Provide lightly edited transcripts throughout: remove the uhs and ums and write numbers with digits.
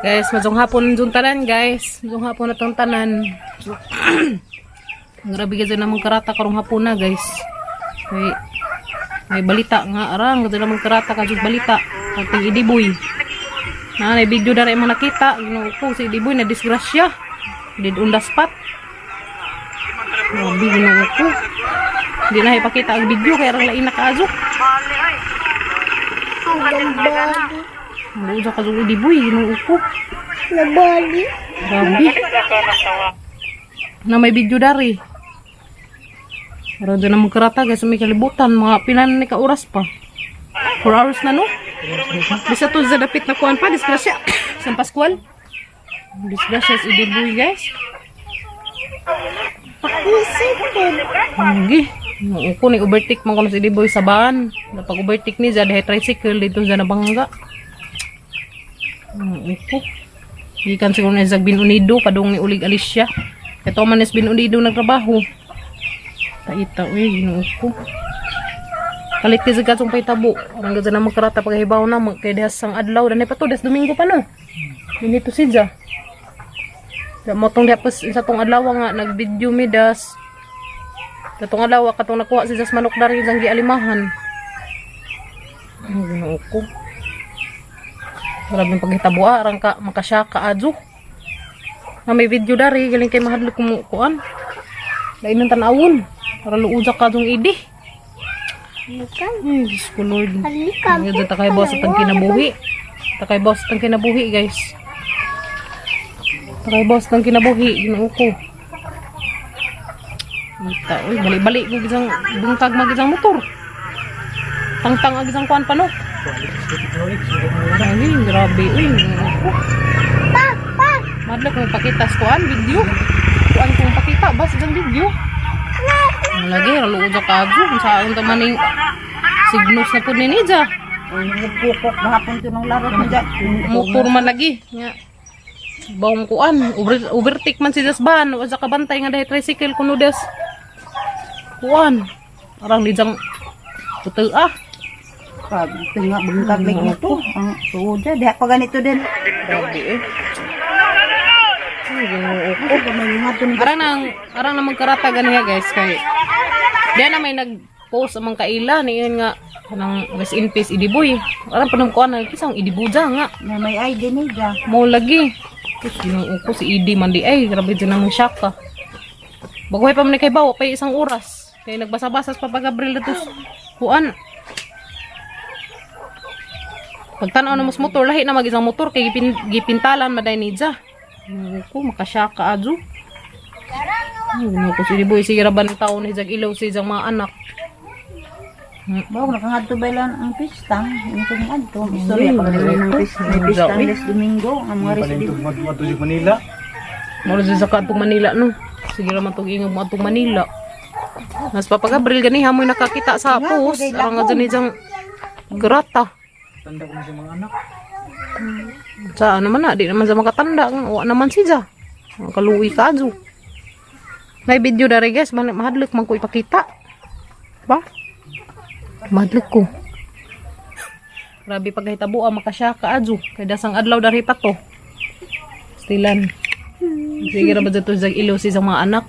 Guys, majong hapon yung tanan guys. Majong hapon na itong tanan. Grabe kasi namang karata karong hapon na guys. May balita nga arang. Kasi namang karata kasi balita. Ating Idiboy. May video na rin mga nakita. Ginoo ko si Idiboy na disgrasya. Dead on the spot. Grabe ginoo ko. Hindi na ipakita ang video kaya arang lain nakaazok. Ano sa kazong Idiboy, ginoo ko. Nabali. Grabe. Na may video dari. Para doon na magkarata guys, may kalibutan. Mga pilan ni ka-oras pa. 4 hours na no? Bisa to sa dapit na kuhan pa, disgrasya. San Pascual. Disgrasya sa Idiboy guys. Pakisipin. Hindi. Ko ni overtake man ko na si Idiboy sa baan. Napag overtake ni Zad, hay tricycle dito sa nabangga. Ito. Ikan siguro na sa Binunido, padung ni Ulig Alicia. Ito man is Binunido nagtrabaho. Taita, uy, ginoo ko. Kalit kasi kasong paitabo. Ang gaza na magkarata paghibaw na, kaya dihas sang adlaw. Danay pa to, das Domingo pa no. Dito si Ja. Motong diapos sa tong adlaw nga, nag-video mi das. Katong adlaw, katong nakuha si Jas Manok dari sang gialimahan. Ginoo ko. Maraming paghitabo arang ka makasya ka adyo. Na may video dari galing kay mahadlok kumukuan. Lain ng tanawon para luuja ka dong idi. Halikan. Diyos ko Lord. Halikan. Ngayon takay boss at ang kinabuhi. Takay boss at ang kinabuhi guys. Takay boss at ang kinabuhi. Ginoo ko. Ita, uy, balik-balik ng isang bungkag mag-isang motor. Tang-tang ang isang kuan pa no. Ay, grabe, uy. Madla kung pakita sa kuan, video. Kuan kung pakita, bas isang video. Lagi, raluod sa kadyo. Saan ito maning signos na po ni Nidja. Nagpukok, mahapon ito ng larot mo dyan. Motor man lagi. Bawang kuan, overtake man si Dasban. O sa kabantay nga dahil tricycle kuno des. Kuan. Arang Nidyang puto Pag nga bungkag like nito. Ang tuod dyan. Diha pa ganito din. Grabe eh. Arang na magkarata ganiya guys kay diyan na may nag-post amang kaila niyon nga kanang rest in peace Idiboy. Arang panong kuan na kisang Idibuja nga. Na may ID ni dyan. Mo lagi. Yung uko si Idi man di ay grabe din namang shock ka. Baguhay pa man kay bawo pa isang oras. Kay nagbasa-basas pa pag Gabriel datos kuan. Pagtanaw na mas motor lahi na mag-isang motor kay gipintalan maday ni Dja. Ko makasya ka adyo. Ano ko si Idiboy sige ra ban taon ni jag ilaw si jang mga anak. Bawa nakangadto ba lang ang pistang. Yung kung adto. Istorya pa ganito ng pistang. May pistang des Domingo. Ang mga residente. Matulog Manila. Moro sa katong Manila no. Sige ra man tong ingog mo atong Manila. Mas Papa Gabriel gani hamoy nakakita sa post arang nga ni jang grata. Tanda ko na sa mga anak. Sa naman na, di naman sa makatanda. Wa naman siya. Kaluwi ka adyo. May video dari guys, mahadlok man ko ipakita. Ba? Mahadlok ko. Grabe paghitabo makasya ka adyo. Kay dasang adlaw dari pa to. Stilan. Sige ra ba dito sa ilaw sa mga anak.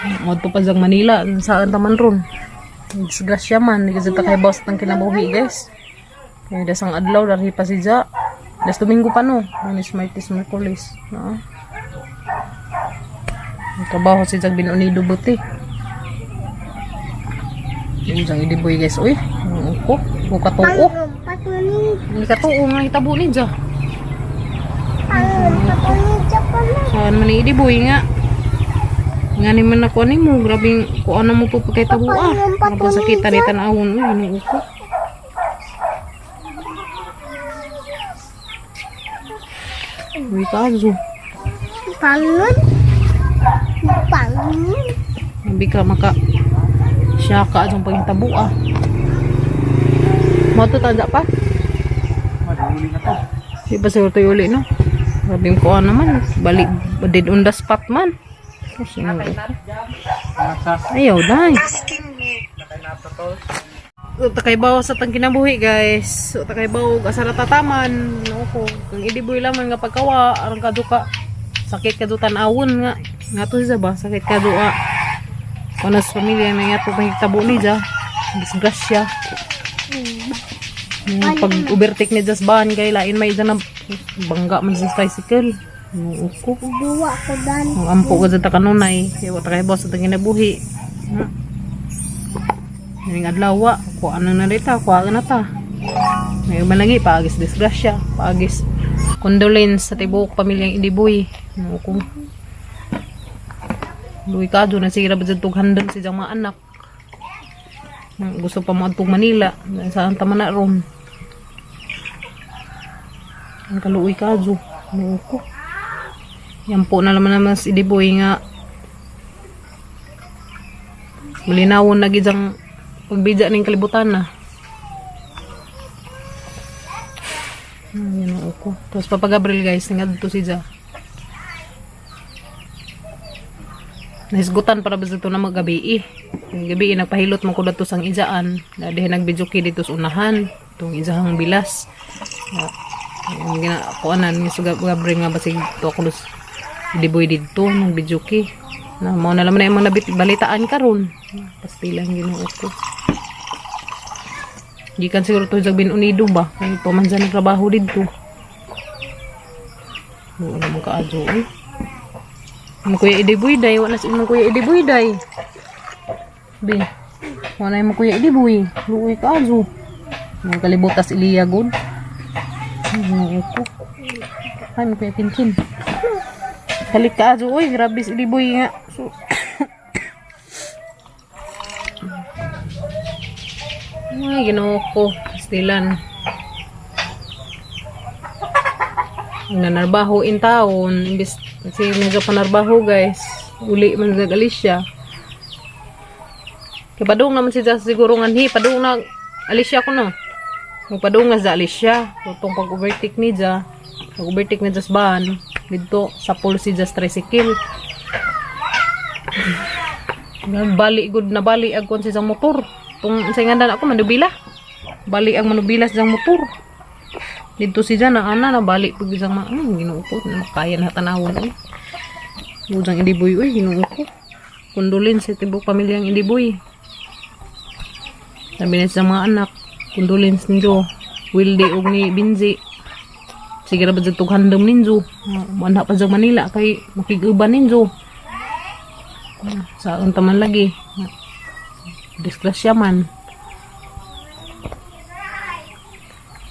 Ngadto pa sa Manila, saan taman ron. Disgrasya man, kasi kay boss ng kinabuhi guys. Kaya dasang adlaw dari pa si Ja. Das Domingo pa no. Lunes, Martes, Merkulis. No. Trabaho si Jag Binunido buti. Yung jang Idiboy guys. Uy, ko katuo. Hindi katuo nga hitabo ni Ja. Saan man ni Idiboy nga. Nga ni man ako ni mo. Grabing kuan na mo po kay tabo Napasakita ni tanawon. Uy, yun ko. Uy, kazo. Pangon. Hindi ka maka syaka atong paghitabo Mo to tanda pa? Maduli na to. Di ba siguro tayo uli no? Sabing ko naman. Balik, dead on the spot man. Ayaw, dahil. takay bawo sa tang kinabuhi guys. Takay bawo asara tataman. No ko. Kung idiboy lamang nga pagkawa aron kaduka. Sakit ka tan-awon nga. Nga to siya ba? Sakit ka duka. Kunas pamilya na nga to pahitabo ni ja. Disgrasya. Pag overtake ni Jasban kay lain may na bangga man sa tricycle. Uko. Duwa ko dan. Ang ampo ko sa kanunay. Kaya wata kay boss sa kinabuhi. Ning adlaw ko ano na rita, ko na ta. May malagi paagis disgrasya, paagis condolence sa tibuok pamilyang Idiboy. Uko. Luwi ka doon, nasira ba dyan handal si mga anak. Gusto pa mo atong Manila. Saan tama na ron. Ang kaluwi ka doon. Nuko. Yan po na naman si Idiboy nga. Malinawon na gidang pagbidya ng kalibutan na. Yan ang uko. Tapos Papa Gabriel guys, tingad to si Ja. Nahisgutan para ba ito na magabi gabi nagpahilot mo ko dato sang ijaan dahil nagbidyoki dito sa unahan itong ijahang bilas yung ginakuanan ni Gabriel nga basig to ako Idiboy dito nagbidyoki na mo na laman na yung mga balitaan karon pastilang Ginoo ko gikan siguro to sa Binunido ba kay pamansa nagtrabaho dito wala mo kaadyo Ang Kuya Idiboy day, wala si imong Kuya Idiboy day. Bin. Wala imong Kuya Idiboy. Luoy ka azo. Ang kalibutas Iliya good. Ano ito? Ay mo Kuya Kinkin. Balik ka azo oy, grabe si Idiboy nga. So Ay, Ginoo ko, stilan. Ang nanarbaho in taon, imbis kasi medyo panarbaho guys, uli man nagalis siya. Kaya padung naman siya siguro nganhi, padung na alis siya ko no. Magpadung nga sa alis siya, itong pag-overtake ni Ja, pag-overtake ni Jasban, dito sa policy just tricycle. Bali good na bali agkon sa isang motor. Itong sayangan ako manubila. Bali ang manubila sa isang motor. Dito si Jana, na balik pag isang Ginoo ko, makaya na tanawon eh. Budang Idiboy, uy, Ginoo ko. Condolence sa tibok pamilyang Idiboy. Sabi na sa mga anak, condolence ninyo. Wilde og ni Binzi. Sige ra ba dyan handam ninyo. Wala pa sa Manila, kay makiguban ninyo. Saan taman lagi. Disgrasya man.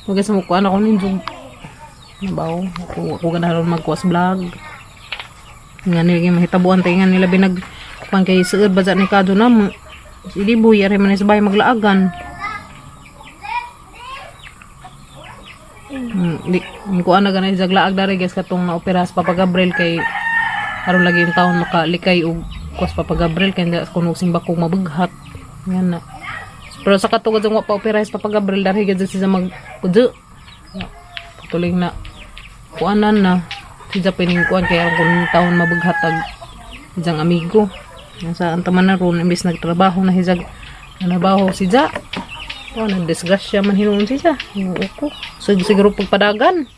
Huwag sa mukhaan ako ninyo. Nabaw. Ako ganahan magkuwas vlog. Nga nila mahitabuan tayo nga nila binag pang kay suod ba dyan ni Kado na mo. Si Idiboy, ari man sa bahay maglaagan. Kuha na ganay sa glaag dari guys katong na-opera sa Papa Gabriel kay aron lagi yung taon makalikay o kuwas Papa Gabriel kay hindi kuno simbakong mabughat. Yan na. Pero sa katugod ng pa-opera sa Papa Gabriel dahil gadyo siya magpudyo. Patuloy na kuanan na. Siya piningkuan kaya kung taon mabughatag siyang amigo. Nasa antaman na ron, imbis nagtrabaho na siya. Nanabaho siya. Nagdisgrasya man hinuon siya. Uko. So, siguro pagpadagan.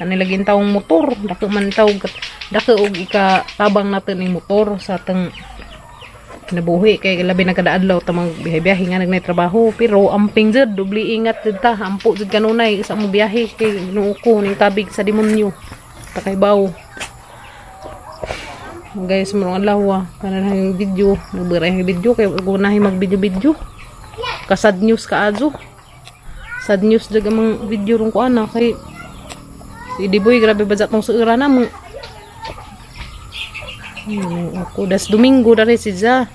Kanilagin taong motor. Dako man tawag. Dako og ikatabang natin ng motor sa atang kinabuhi kay labi na kada adlaw tamang biyahe nga nagtrabaho pero amping jud dubli ingat jud ta ampo jud kanunay sa mo biyahe kay Ginoo ko ning tabig sa demonyo takay baw guys murong adlaw kana yung video nagbiray yung video kay unahay mag video ka sad news ka azo sad news jud ang video rong ko ana kay si Idiboy grabe ba tong suura na mo ako das Domingo dari siya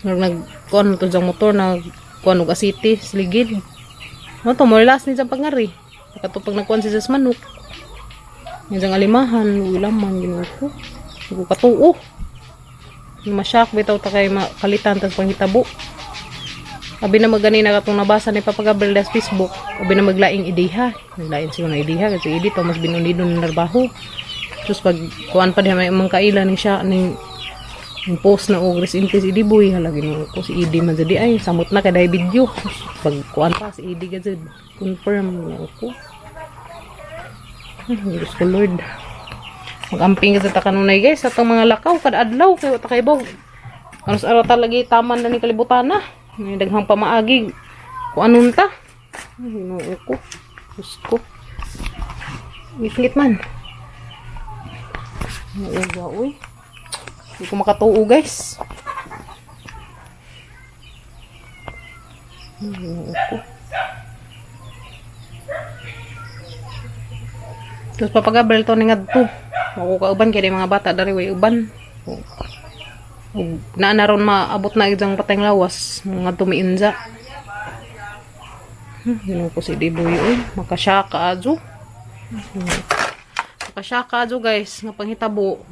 nagkuhan to sa motor na kuhan og asiti sligid no to more last ni sa pangari katupag nagkuhan siya sa manok nga alimahan ulaman Ginoo ko katuo masyak bitaw ta kay makalitan tas panghitabo abi na magani na katong nabasa ni Papa Gabriel sa Facebook abi na maglaing ideha naglain siya na ideha kasi idi to mas binunido ng narbaho. Terus pag kuan pa diha may mga kaila ni siya ning Yung post na og rest in peace Idi boy halagi no ko si Idi man jadi ay samot na kada video. Pag kuan pa si Idi gad confirm na ko. Diyos ko Lord. Mag-amping ka sa kanunay guys atong mga lakaw kada adlaw kay wa ta kay bog. Anos araw talagi taman na ni kalibutan na. May daghang pamaagi. Kung anun ta. Ginoo ko. Diyos ko. Ngit man. Uga uy. Hindi ko makatuo guys. Ginoo ko. Terus papagabal to ni ngadto. Ako kauban kay mga bata dari way uban. Na naron maabot na idyang patayng lawas mga tumiinza. Ginoo ko si Diboy oy, makasyaka adyo. Makasyaka adyo guys, nga panghitabo,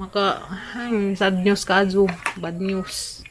sad news ka adyo, bad news.